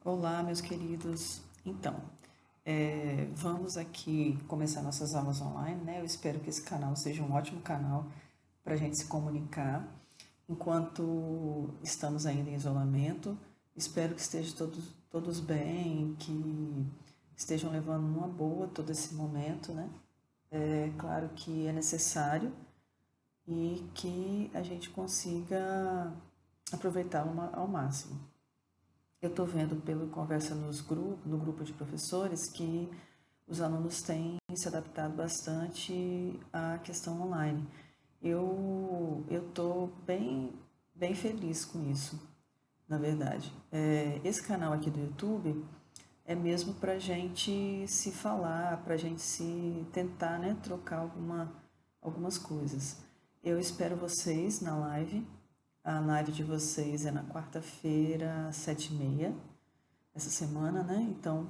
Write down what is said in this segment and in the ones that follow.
Olá, meus queridos. Então, vamos aqui começar nossas aulas online, né? Eu espero que esse canal seja um ótimo canal para a gente se comunicar enquanto estamos ainda em isolamento. Espero que estejam todos bem, que estejam levando numa boa todo esse momento, né? É claro que é necessário e que a gente consiga aproveitá-lo ao máximo. Eu estou vendo pela conversa no grupo de professores que os alunos têm se adaptado bastante à questão online. Eu estou bem feliz com isso, na verdade. Esse canal aqui do YouTube é mesmo para a gente se falar, para a gente se tentar, né, trocar algumas coisas. Eu espero vocês na live. A live de vocês é na quarta-feira, às 7h30, essa semana, né? Então,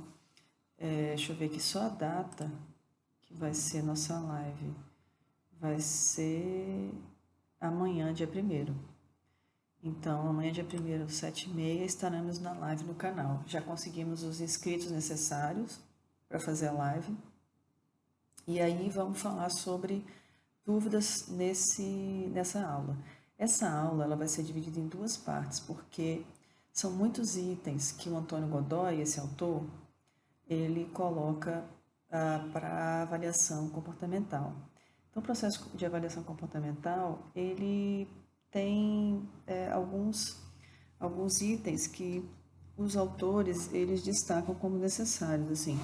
deixa eu ver aqui só a data que vai ser nossa live. Vai ser amanhã, dia 1º. Então, amanhã, dia 1º, às 7h30, estaremos na live no canal. Já conseguimos os inscritos necessários para fazer a live. E aí vamos falar sobre dúvidas nessa aula. Essa aula ela vai ser dividida em duas partes, porque são muitos itens que o Antônio Godoy, esse autor, ele coloca para avaliação comportamental. Então, o processo de avaliação comportamental, ele tem alguns itens que os autores eles destacam como necessários. Assim,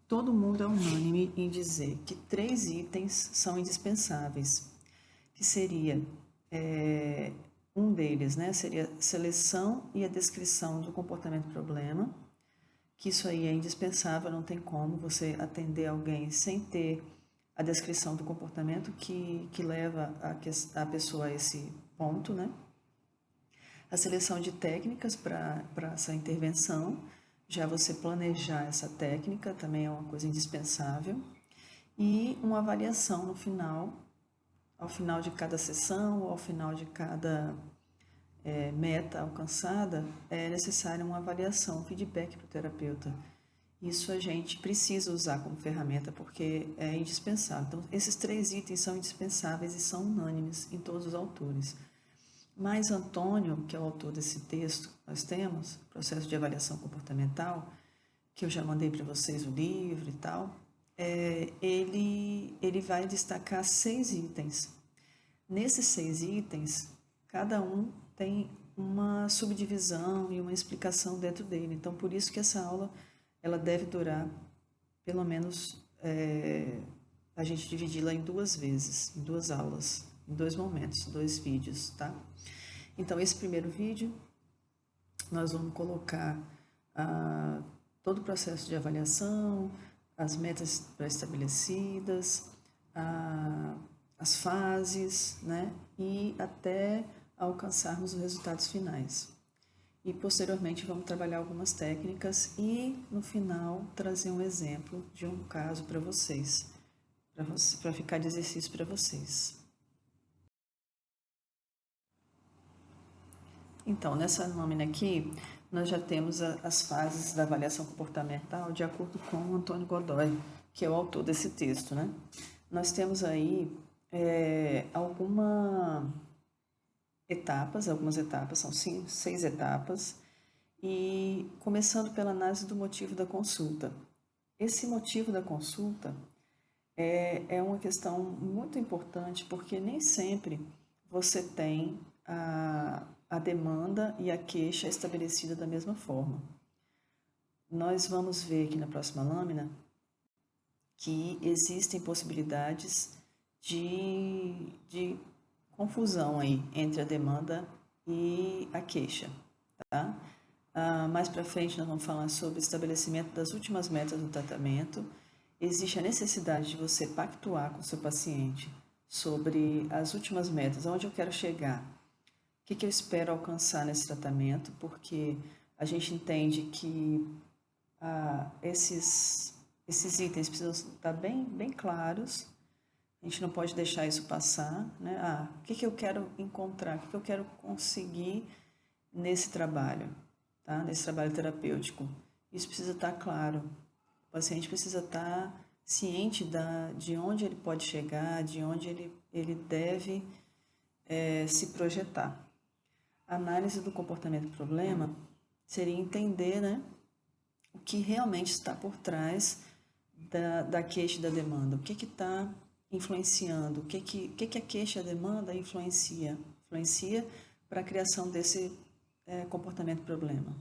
todo mundo é unânime em dizer que 3 itens são indispensáveis, que seria um deles, né, seria a seleção e a descrição do comportamento problema, que isso aí é indispensável, não tem como você atender alguém sem ter a descrição do comportamento que leva a pessoa a esse ponto, né? A seleção de técnicas para essa intervenção, já você planejar essa técnica também é uma coisa indispensável, e uma avaliação no final, ao final de cada sessão ou ao final de cada meta alcançada, é necessária uma avaliação, um feedback para o terapeuta. Isso a gente precisa usar como ferramenta porque é indispensável. Então, esses 3 itens são indispensáveis e são unânimes em todos os autores. Mas Antônio, que é o autor desse texto que nós temos, Processo de Avaliação Comportamental, que eu já mandei para vocês o livro e tal, ele vai destacar 6 itens. Nesses 6 itens, cada um tem uma subdivisão e uma explicação dentro dele. Então, por isso que essa aula ela deve durar, pelo menos, a gente dividi-la em 2 vezes, em 2 aulas, em 2 momentos, 2 vídeos, tá? Então, esse primeiro vídeo, nós vamos colocar todo o processo de avaliação, as metas pré-estabelecidas, as fases, né? E até alcançarmos os resultados finais. E posteriormente vamos trabalhar algumas técnicas e no final trazer um exemplo de um caso para vocês, para ficar de exercício para vocês. Então, nessa lâmina aqui, nós já temos as fases da avaliação comportamental de acordo com o Antônio Godoy, que é o autor desse texto, né? Nós temos aí algumas etapas, são 6 etapas, e começando pela análise do motivo da consulta. Esse motivo da consulta é uma questão muito importante porque nem sempre você tem a demanda e a queixa estabelecida da mesma forma. Nós vamos ver aqui na próxima lâmina que existem possibilidades de confusão aí entre a demanda e a queixa, tá? Mais para frente nós vamos falar sobre o estabelecimento das últimas metas do tratamento. Existe a necessidade de você pactuar com o seu paciente sobre as últimas metas, aonde eu quero chegar, o que eu espero alcançar nesse tratamento, porque a gente entende que esses itens precisam estar bem claros, a gente não pode deixar isso passar, né? O que eu quero encontrar, o que eu quero conseguir nesse trabalho? tá? Nesse trabalho terapêutico. Isso precisa estar claro. O paciente precisa estar ciente de onde ele pode chegar, de onde ele deve se projetar. A análise do comportamento-problema seria entender, né, o que realmente está por trás da queixa e da demanda. O que está influenciando? O que a queixa e a demanda influencia para a criação desse comportamento-problema.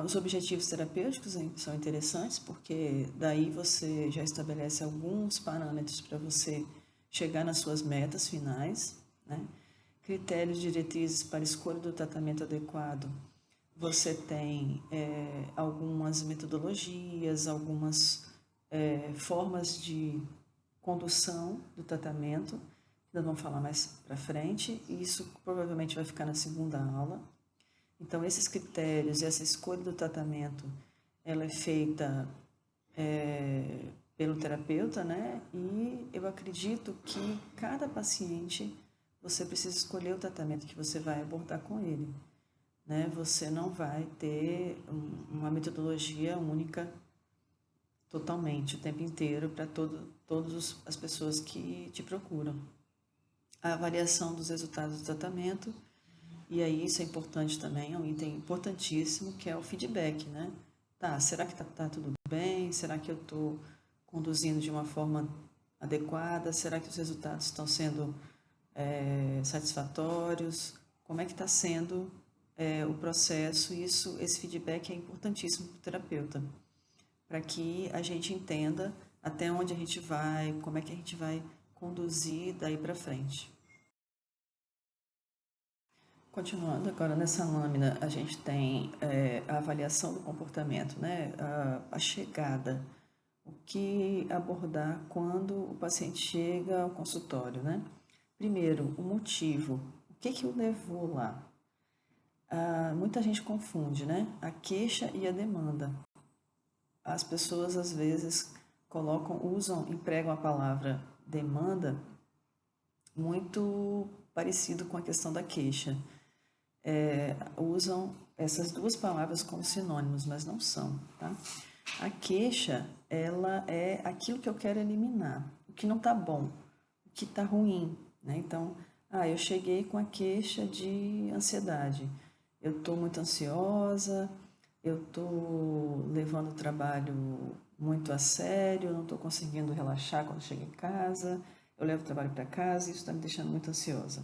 Os objetivos terapêuticos são interessantes porque daí você já estabelece alguns parâmetros para você chegar nas suas metas finais, né? Critérios diretrizes para escolha do tratamento adequado. Você tem algumas metodologias, algumas formas de condução do tratamento, que nós vamos falar mais para frente, e isso provavelmente vai ficar na segunda aula. Então, esses critérios e essa escolha do tratamento, ela é feita pelo terapeuta, né? E eu acredito que cada paciente, você precisa escolher o tratamento que você vai abordar com ele, né? Você não vai ter uma metodologia única totalmente, o tempo inteiro, para todas as pessoas que te procuram. A avaliação dos resultados do tratamento, e aí isso é importante também, é um item importantíssimo, que é o feedback, né? Tá, será que tá tudo bem? Será que eu estou conduzindo de uma forma adequada? Será que os resultados estão sendo satisfatórios? Como é que está sendo o processo? Esse feedback é importantíssimo para o terapeuta, para que a gente entenda até onde a gente vai, como é que a gente vai conduzir daí para frente. Continuando agora nessa lâmina, a gente tem a avaliação do comportamento, né? A chegada, o que abordar quando o paciente chega ao consultório, né? Primeiro, o motivo, o que o levou lá? Muita gente confunde, né? A queixa e a demanda. As pessoas às vezes empregam a palavra demanda muito parecido com a questão da queixa. Usam essas duas palavras como sinônimos, mas não são, tá? A queixa, ela é aquilo que eu quero eliminar, o que não está bom, o que está ruim, né? Então, eu cheguei com a queixa de ansiedade. Eu estou muito ansiosa, eu estou levando o trabalho muito a sério, não estou conseguindo relaxar quando chego em casa, eu levo o trabalho para casa e isso está me deixando muito ansiosa.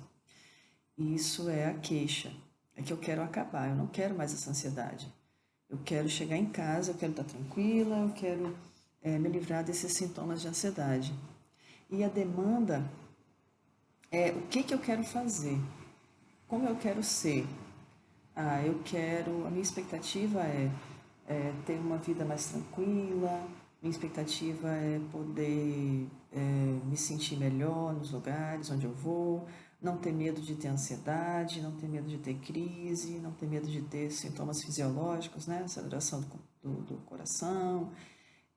Isso é a queixa, é que eu quero acabar, eu não quero mais essa ansiedade. Eu quero chegar em casa, eu quero estar tranquila, eu quero me livrar desses sintomas de ansiedade. E a demanda é o que eu quero fazer, como eu quero ser. A minha expectativa é ter uma vida mais tranquila, minha expectativa é poder me sentir melhor nos lugares onde eu vou, não ter medo de ter ansiedade, não ter medo de ter crise, não ter medo de ter sintomas fisiológicos, né? Aceleração do coração.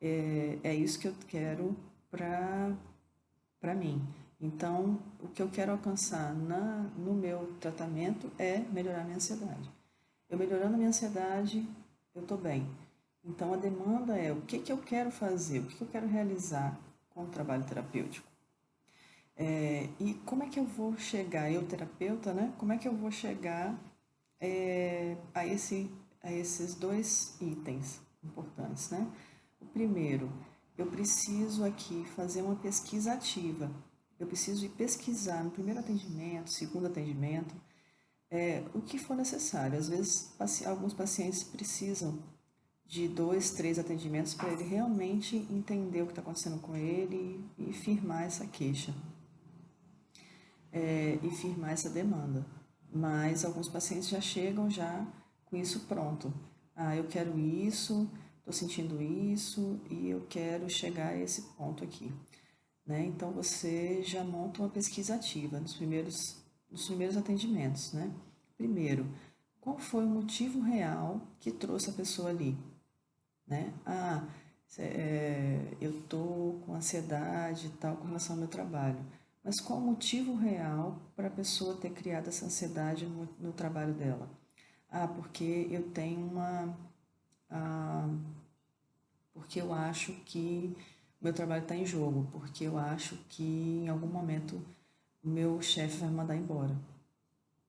É isso que eu quero para mim. Então, o que eu quero alcançar no meu tratamento é melhorar minha ansiedade. Eu melhorando a minha ansiedade, eu estou bem. Então, a demanda é o que eu quero fazer, o que eu quero realizar com o trabalho terapêutico. E como é que eu vou chegar, eu terapeuta, né? Como é que eu vou chegar a esses dois itens importantes, né? O primeiro, eu preciso aqui fazer uma pesquisa ativa. Eu preciso ir pesquisar no primeiro atendimento, segundo atendimento, o que for necessário. Às vezes, alguns pacientes precisam de 2, 3 atendimentos para ele realmente entender o que está acontecendo com ele e firmar essa queixa, e firmar essa demanda. Mas alguns pacientes já chegam já com isso pronto. Eu quero isso, estou sentindo isso e eu quero chegar a esse ponto aqui. Né? Então, você já monta uma pesquisa ativa nos primeiros atendimentos. Né? Primeiro, qual foi o motivo real que trouxe a pessoa ali? Né? Eu estou com ansiedade e tal com relação ao meu trabalho. Mas qual o motivo real para a pessoa ter criado essa ansiedade no trabalho dela? Ah, porque eu tenho uma... ah, porque eu acho que o meu trabalho está em jogo, porque eu acho que em algum momento o meu chefe vai me mandar embora.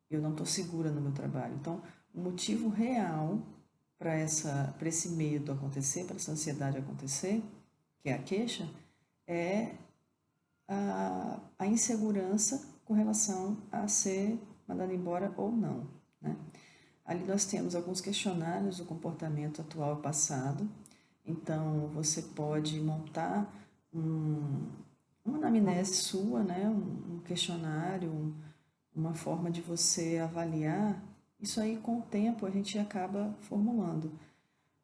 Eu não estou segura no meu trabalho. Então, o motivo real para esse medo acontecer, para essa ansiedade acontecer, que é a queixa, é a insegurança com relação a ser mandado embora ou não, né? Ali nós temos alguns questionários do comportamento atual e passado. Então, você pode montar uma anamnese sua, né? Um questionário, uma forma de você avaliar. Isso aí, com o tempo, a gente acaba formulando.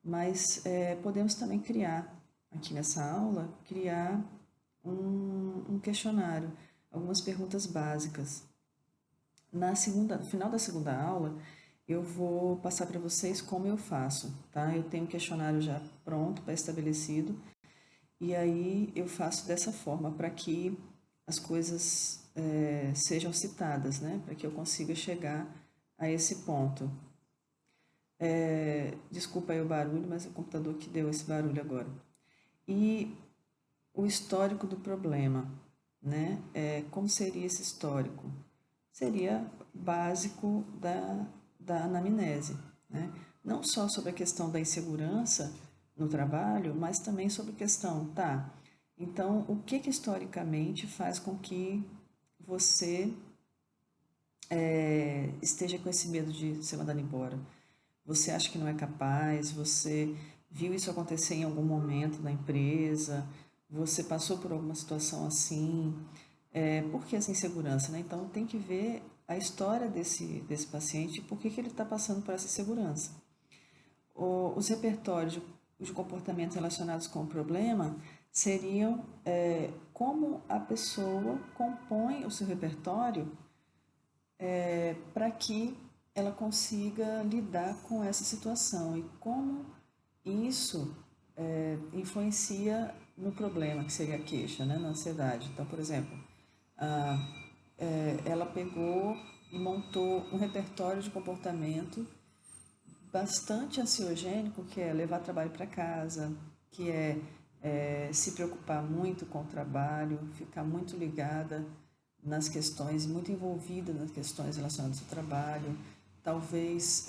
Mas podemos também criar, aqui nessa aula, criar um questionário, algumas perguntas básicas. No final da segunda aula, eu vou passar para vocês como eu faço, tá? Eu tenho um questionário já pronto, pré-estabelecido, e aí eu faço dessa forma para que as coisas sejam citadas, né? Para que eu consiga chegar a esse ponto. Desculpa aí o barulho, mas é o computador que deu esse barulho agora. E o histórico do problema, né? Como seria esse histórico? Seria básico da anamnese, né? Não só sobre a questão da insegurança no trabalho, mas também sobre a questão, tá? Então, o que historicamente faz com que você esteja com esse medo de ser mandado embora? Você acha que não é capaz? Você viu isso acontecer em algum momento na empresa? Você passou por alguma situação assim? Por que essa insegurança, né? Então, tem que ver a história desse paciente e por que ele está passando por essa insegurança. Os repertórios de comportamentos relacionados com o problema seriam como a pessoa compõe o seu repertório para que ela consiga lidar com essa situação e como isso influencia no problema, que seria a queixa, né, na ansiedade. Então, por exemplo, ela pegou e montou um repertório de comportamento bastante ansiogênico, que é levar trabalho para casa, que se preocupar muito com o trabalho, ficar muito ligada nas questões, muito envolvida nas questões relacionadas ao trabalho, talvez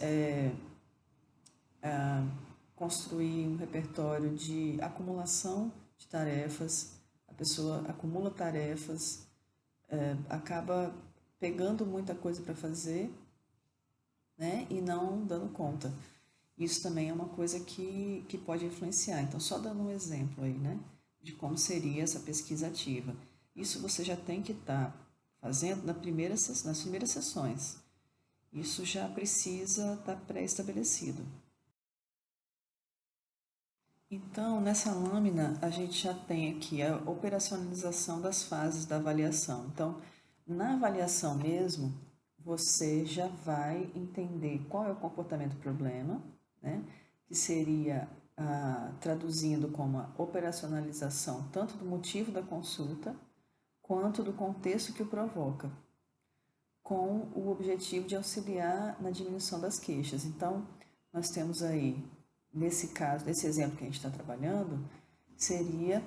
construir um repertório de acumulação de tarefas. A pessoa acumula tarefas, acaba pegando muita coisa para fazer, né, e não dando conta. Isso também é uma coisa que pode influenciar. Então, só dando um exemplo aí, né, de como seria essa pesquisa ativa. Isso você já tem que estar fazendo nas primeiras sessões. Isso já precisa estar pré-estabelecido. Então, nessa lâmina, a gente já tem aqui a operacionalização das fases da avaliação. Então, na avaliação mesmo, você já vai entender qual é o comportamento problema, né? Que seria, traduzindo como a operacionalização tanto do motivo da consulta, quanto do contexto que o provoca, com o objetivo de auxiliar na diminuição das queixas. Então, nós temos aí, nesse caso, nesse exemplo que a gente está trabalhando, seria,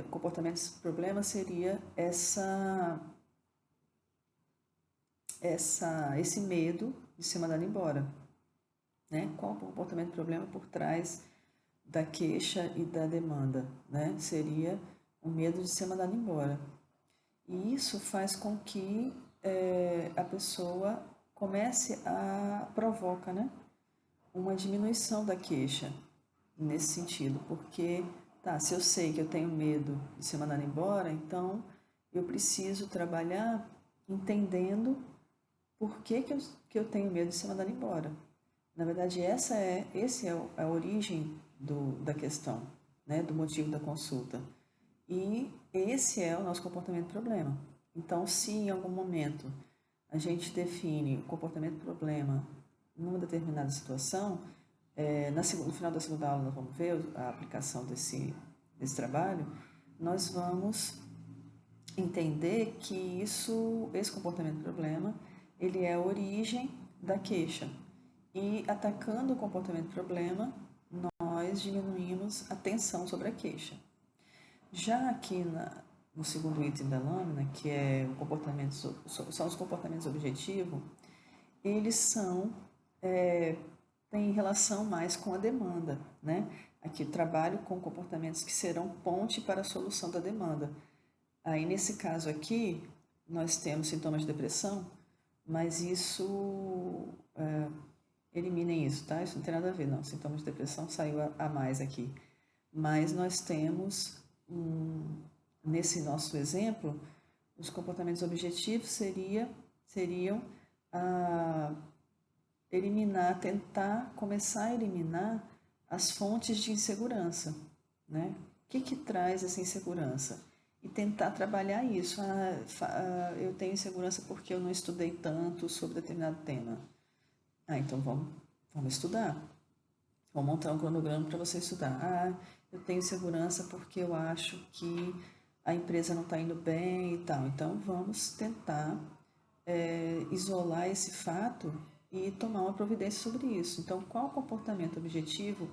o comportamento desse problema seria esse medo de ser mandado embora, né? Qual o comportamento problema por trás da queixa e da demanda, né? Seria o medo de ser mandado embora. E isso faz com que a pessoa provoca, né, uma diminuição da queixa nesse sentido, porque, tá, se eu sei que eu tenho medo de ser mandado embora, então eu preciso trabalhar entendendo por que eu tenho medo de ser mandado embora. Na verdade, esse é a origem da questão, né, do motivo da consulta. E esse é o nosso comportamento problema. Então, se em algum momento a gente define o comportamento problema numa determinada situação, no final da segunda aula nós vamos ver a aplicação desse trabalho, nós vamos entender que esse comportamento problema, ele é a origem da queixa. E atacando o comportamento problema, nós diminuímos a tensão sobre a queixa. Já aqui no segundo item da lâmina, que é são os comportamentos objetivos, eles têm relação mais com a demanda, né? Aqui trabalho com comportamentos que serão ponte para a solução da demanda. Aí nesse caso aqui, nós temos sintomas de depressão, mas isso, eliminem isso, tá? Isso não tem nada a ver, não. Sintomas de depressão saiu a mais aqui. Mas nós temos, nesse nosso exemplo, os comportamentos objetivos seriam eliminar, começar a eliminar as fontes de insegurança, né? O que traz essa insegurança? E tentar trabalhar isso. Eu tenho insegurança porque eu não estudei tanto sobre determinado tema. Então vamos estudar. Vou montar um cronograma para você estudar. Eu tenho insegurança porque eu acho que a empresa não está indo bem e tal. Então vamos tentar isolar esse fato e tomar uma providência sobre isso. Então, qual o comportamento objetivo?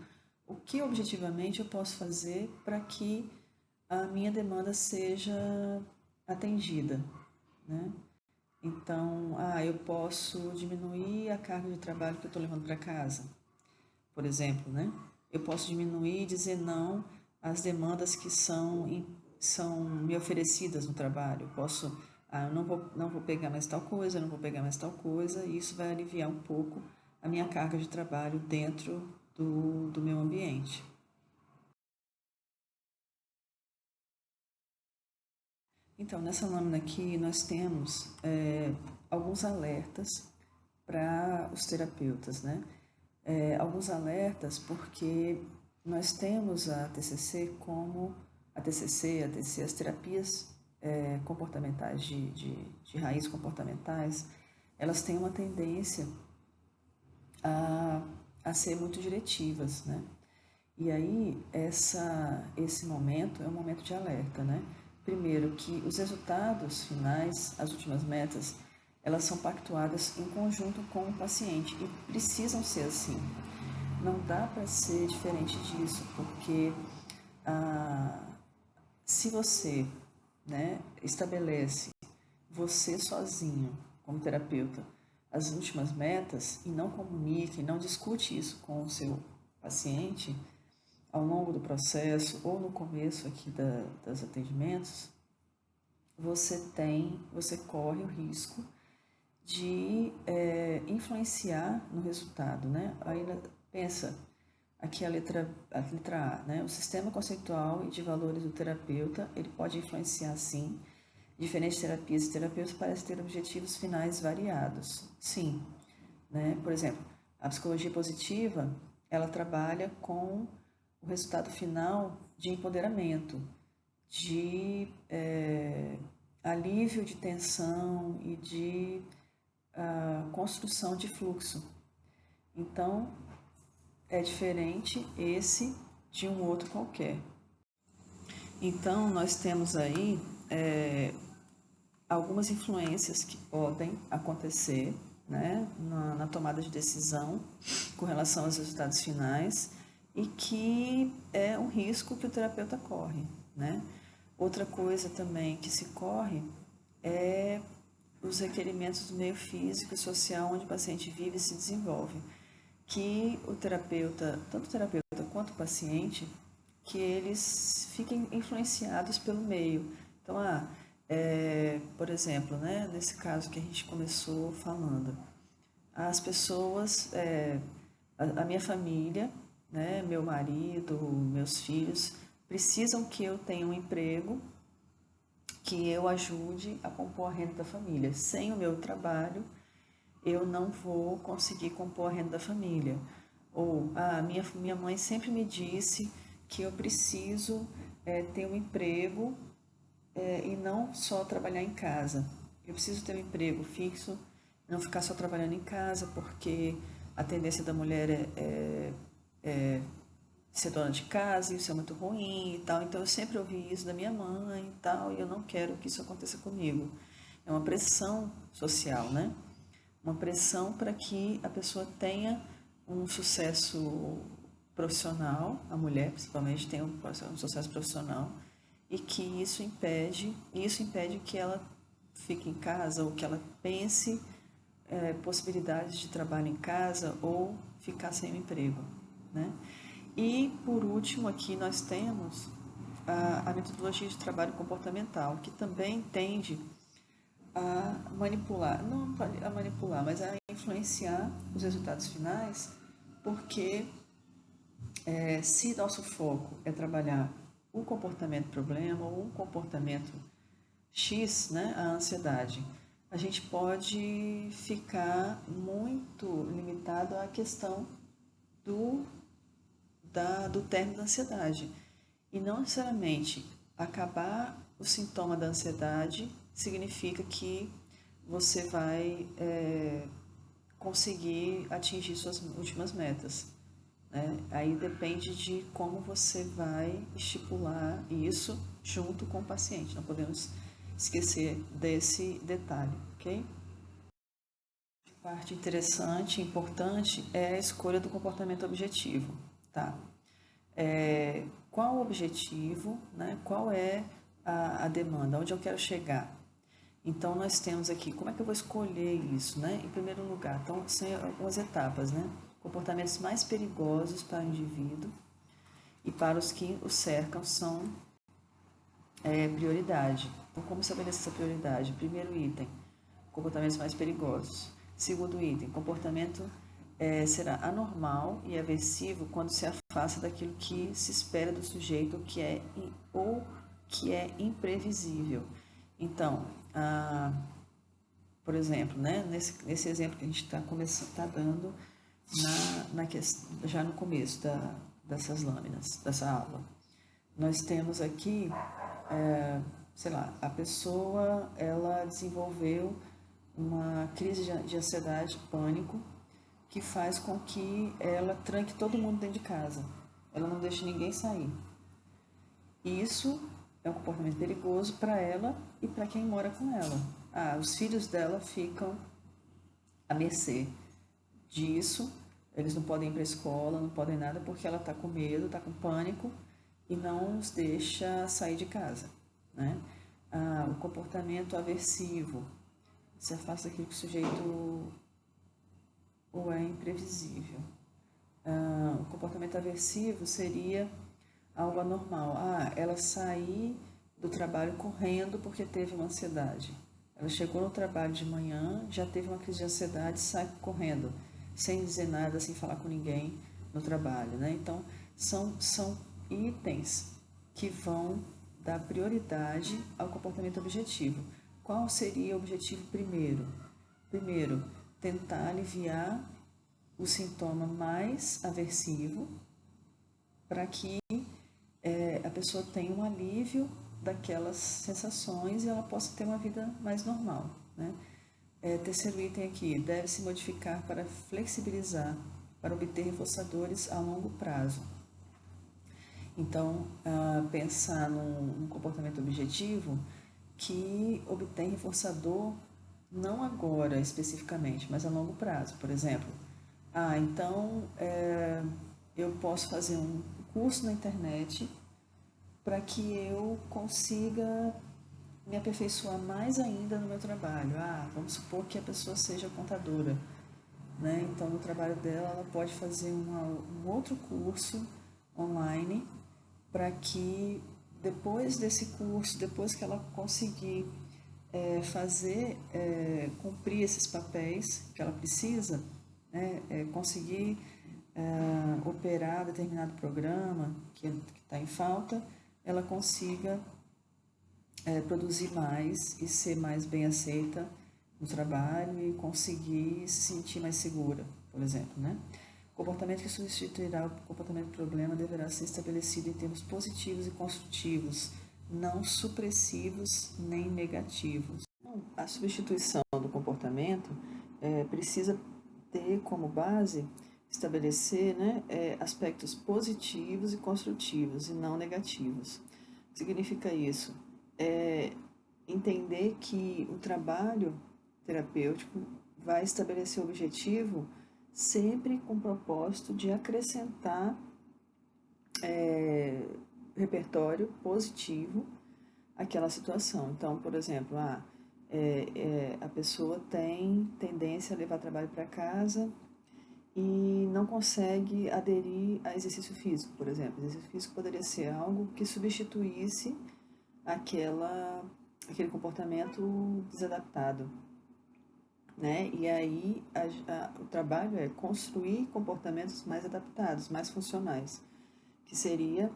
O que objetivamente eu posso fazer para que a minha demanda seja atendida, né? Então, eu posso diminuir a carga de trabalho que eu estou levando para casa, por exemplo, né? Eu posso diminuir e dizer não às demandas que são me oferecidas no trabalho. Eu posso, eu não vou pegar mais tal coisa, não vou pegar mais tal coisa, e isso vai aliviar um pouco a minha carga de trabalho dentro do meu ambiente. Então, nessa lâmina aqui, nós temos alguns alertas para os terapeutas, né? Alguns alertas porque nós temos a TCC como a TCC, as terapias comportamentais de raiz comportamentais, elas têm uma tendência a ser muito diretivas, né? E aí, esse momento é um momento de alerta, né? Primeiro, que os resultados finais, as últimas metas, elas são pactuadas em conjunto com o paciente e precisam ser assim. Não dá para ser diferente disso, porque se você, né, estabelece você sozinho, como terapeuta, as últimas metas e não comunica e não discute isso com o seu paciente, ao longo do processo ou no começo aqui dos atendimentos, você corre o risco de influenciar no resultado, né? Aí pensa, aqui a letra A, né? O sistema conceitual e de valores do terapeuta, ele pode influenciar sim. Diferentes terapias e terapeutas parecem ter objetivos finais variados. Sim, né? Por exemplo, a psicologia positiva, ela trabalha com o resultado final de empoderamento, de alívio de tensão e de construção de fluxo. Então, é diferente esse de um outro qualquer. Então, nós temos aí algumas influências que podem acontecer, né, na tomada de decisão com relação aos resultados finais, e que é um risco que o terapeuta corre, né? Outra coisa também que se corre é os requerimentos do meio físico e social onde o paciente vive e se desenvolve, que o terapeuta, tanto o terapeuta quanto o paciente, que eles fiquem influenciados pelo meio. Então, por exemplo, né, nesse caso que a gente começou falando, as pessoas, a minha família, né, meu marido, meus filhos, precisam que eu tenha um emprego que eu ajude a compor a renda da família. Sem o meu trabalho, eu não vou conseguir compor a renda da família. Ou, minha mãe sempre me disse que eu preciso ter um emprego e não só trabalhar em casa. Eu preciso ter um emprego fixo, não ficar só trabalhando em casa, porque a tendência da mulher é ser dona de casa, e isso é muito ruim e tal. Então eu sempre ouvi isso da minha mãe e tal, e eu não quero que isso aconteça comigo. É uma pressão social, né? Uma pressão para que a pessoa tenha um sucesso profissional, a mulher principalmente tem um sucesso profissional, e que isso impede que ela fique em casa ou que ela pense possibilidades de trabalho em casa ou ficar sem o emprego, né? E por último aqui nós temos a metodologia de trabalho comportamental, que também tende a manipular, não a manipular, mas a influenciar os resultados finais, porque se nosso foco é trabalhar o comportamento problema ou um comportamento X, né, a ansiedade, a gente pode ficar muito limitado à questão do, do término da ansiedade. E não necessariamente acabar o sintoma da ansiedade significa que você vai conseguir atingir suas últimas metas, né? Aí depende de como você vai estipular isso junto com o paciente. Não podemos esquecer desse detalhe, ok? Parte interessante e importante é a escolha do comportamento objetivo, tá? Qual o objetivo, né? Qual é a demanda, onde eu quero chegar? Então, nós temos aqui, como é que eu vou escolher isso, né? Em primeiro lugar, então, são algumas etapas, né? Comportamentos mais perigosos para o indivíduo e para os que o cercam são prioridade. Então, como estabelecer essa prioridade? Primeiro item, comportamentos mais perigosos. Segundo item, comportamento será anormal e aversivo quando se afasta daquilo que se espera do sujeito ou que é imprevisível. Então, por exemplo, né, nesse exemplo que a gente está dando já no começo dessas lâminas, dessa aula, nós temos aqui, sei lá, a pessoa ela desenvolveu uma crise de ansiedade, pânico, que faz com que ela tranque todo mundo dentro de casa. Ela não deixa ninguém sair. Isso é um comportamento perigoso para ela e para quem mora com ela. Os filhos dela ficam à mercê disso, eles não podem ir para a escola, não podem nada porque ela está com medo, está com pânico e não os deixa sair de casa, né? O comportamento aversivo, se afasta daquilo que o sujeito ou é imprevisível. O comportamento aversivo seria algo anormal. Ela sair do trabalho correndo porque teve uma ansiedade. Ela chegou no trabalho de manhã, já teve uma crise de ansiedade, sai correndo, sem dizer nada, sem falar com ninguém no trabalho, né? Então, são itens que vão dar prioridade ao comportamento objetivo. Qual seria o objetivo primeiro? Primeiro, tentar aliviar o sintoma mais aversivo para que a pessoa tenha um alívio daquelas sensações e ela possa ter uma vida mais normal, né? Terceiro item aqui, deve-se modificar para flexibilizar, para obter reforçadores a longo prazo. Então, pensar num comportamento objetivo que obtém reforçador não agora especificamente, mas a longo prazo. Por exemplo, então eu posso fazer um curso na internet para que eu consiga me aperfeiçoar mais ainda no meu trabalho. Vamos supor que a pessoa seja contadora, né? Então, no trabalho dela, ela pode fazer um outro curso online para que depois desse curso, depois que ela conseguir cumprir esses papéis que ela precisa, né? Conseguir operar determinado programa que está em falta, ela consiga produzir mais e ser mais bem aceita no trabalho e conseguir se sentir mais segura, por exemplo, né? O comportamento que substituirá o comportamento problema deverá ser estabelecido em termos positivos e construtivos, não supressivos nem negativos. Então, a substituição do comportamento precisa ter como base estabelecer, né, aspectos positivos e construtivos e não negativos. O que significa isso? Entender que o trabalho terapêutico vai estabelecer o objetivo sempre com o propósito de acrescentar repertório positivo àquela situação. Então, por exemplo, a pessoa tem tendência a levar trabalho para casa e não consegue aderir a exercício físico, por exemplo. Exercício físico poderia ser algo que substituísse aquele comportamento desadaptado, né? E aí o trabalho é construir comportamentos mais adaptados, mais funcionais, que seria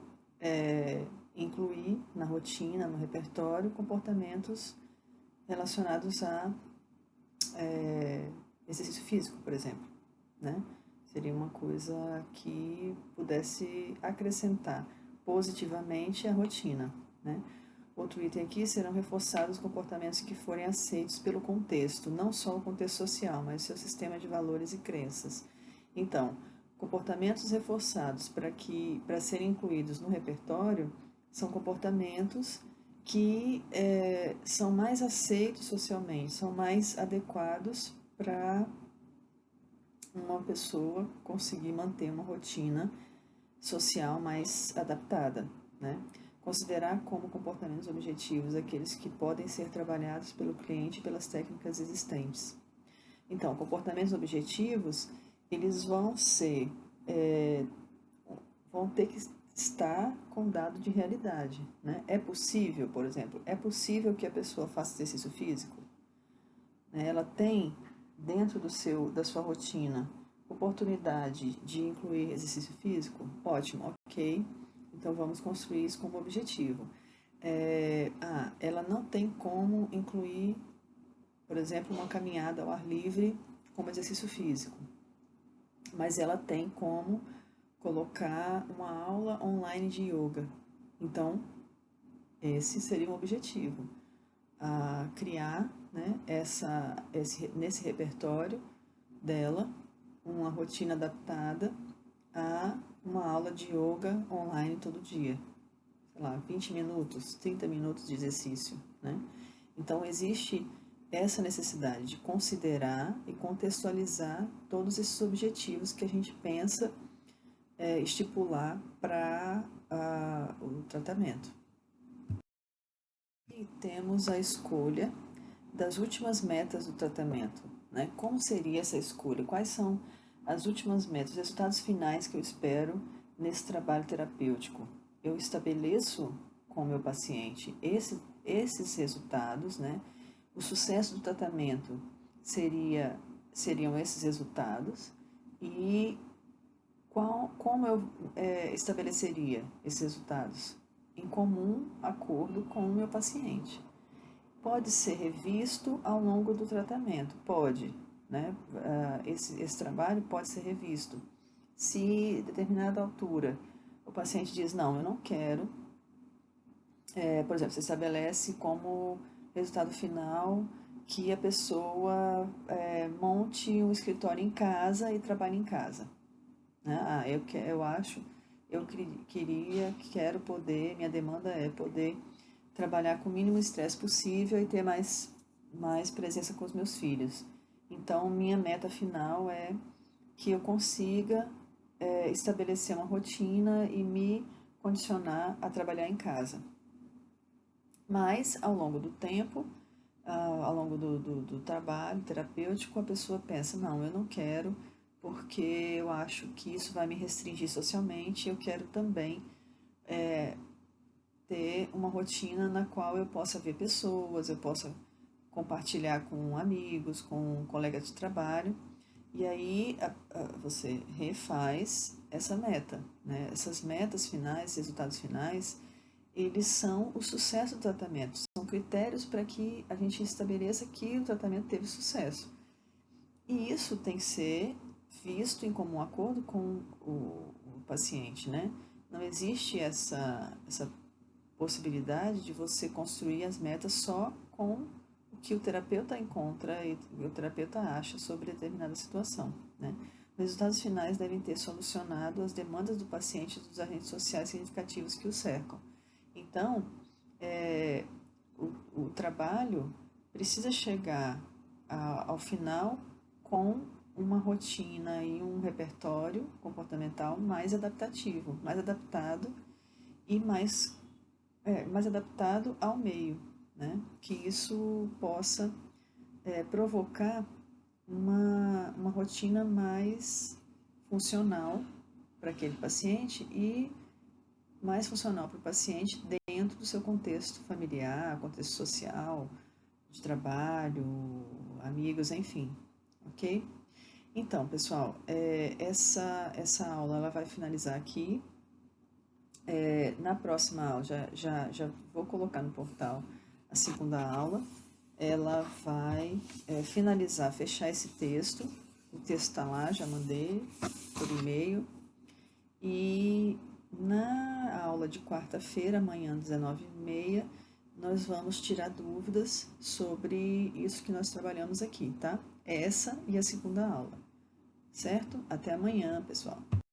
incluir na rotina, no repertório, comportamentos relacionados a exercício físico, por exemplo, né? Seria uma coisa que pudesse acrescentar positivamente à rotina, né? Outro item aqui: serão reforçados comportamentos que forem aceitos pelo contexto, não só o contexto social, mas o seu sistema de valores e crenças. Então, comportamentos reforçados para serem incluídos no repertório são comportamentos que são mais aceitos socialmente, são mais adequados para uma pessoa conseguir manter uma rotina social mais adaptada, né? Considerar como comportamentos objetivos aqueles que podem ser trabalhados pelo cliente pelas técnicas existentes. Então, comportamentos objetivos, eles vão ter que estar com dado de realidade, né? É possível, por exemplo, é possível que a pessoa faça exercício físico? Ela tem dentro da sua rotina oportunidade de incluir exercício físico? Ótimo, ok. Então vamos construir isso como objetivo. Ela não tem como incluir, por exemplo, uma caminhada ao ar livre como exercício físico, mas ela tem como colocar uma aula online de yoga. Então, esse seria um objetivo, criar, né, nesse repertório dela uma rotina adaptada a uma aula de yoga online todo dia. Sei lá, 20 minutos, 30 minutos de exercício, né? Então, existe essa necessidade de considerar e contextualizar todos esses objetivos que a gente pensa estipular para o tratamento. E temos a escolha das últimas metas do tratamento, né? Como seria essa escolha? Quais são as últimas metas, os resultados finais que eu espero nesse trabalho terapêutico? Eu estabeleço com o meu paciente esses resultados, né? O sucesso do tratamento seriam esses resultados e como eu estabeleceria esses resultados? Em comum acordo com o meu paciente. Pode ser revisto ao longo do tratamento, pode, né? Esse trabalho pode ser revisto. Se a determinada altura o paciente diz, não, eu não quero, por exemplo, você estabelece como resultado final que a pessoa monte um escritório em casa e trabalhe em casa. Né? Quero poder, minha demanda é poder trabalhar com o mínimo estresse possível e ter mais presença com os meus filhos. Então, minha meta final é que eu consiga estabelecer uma rotina e me condicionar a trabalhar em casa. Mas, ao longo do tempo, ao longo do trabalho terapêutico, a pessoa pensa, não, eu não quero, porque eu acho que isso vai me restringir socialmente, eu quero também ter uma rotina na qual eu possa ver pessoas, eu possa compartilhar com amigos, com colegas de trabalho, e aí você refaz essa meta, né? Essas metas finais, resultados finais, eles são o sucesso do tratamento, são critérios para que a gente estabeleça que o tratamento teve sucesso. E isso tem que ser visto em comum acordo com o paciente, né? Não existe essa possibilidade de você construir as metas só com o que o terapeuta encontra e o terapeuta acha sobre determinada situação, né? Os resultados finais devem ter solucionado as demandas do paciente e dos agentes sociais significativos que o cercam. Então, o trabalho precisa chegar ao final com uma rotina e um repertório comportamental mais adaptativo, mais adaptado e mais adaptado ao meio, né? Que isso possa provocar uma rotina mais funcional para aquele paciente e mais funcional para o paciente dentro do seu contexto familiar, contexto social, de trabalho, amigos, enfim, ok? Então, pessoal, essa aula ela vai finalizar aqui. Na próxima aula, já vou colocar no portal a segunda aula. Ela vai finalizar, fechar esse texto. O texto está lá, já mandei por e-mail. E na aula de quarta-feira, amanhã, 19h30, nós vamos tirar dúvidas sobre isso que nós trabalhamos aqui, tá? Essa e a segunda aula, certo? Até amanhã, pessoal.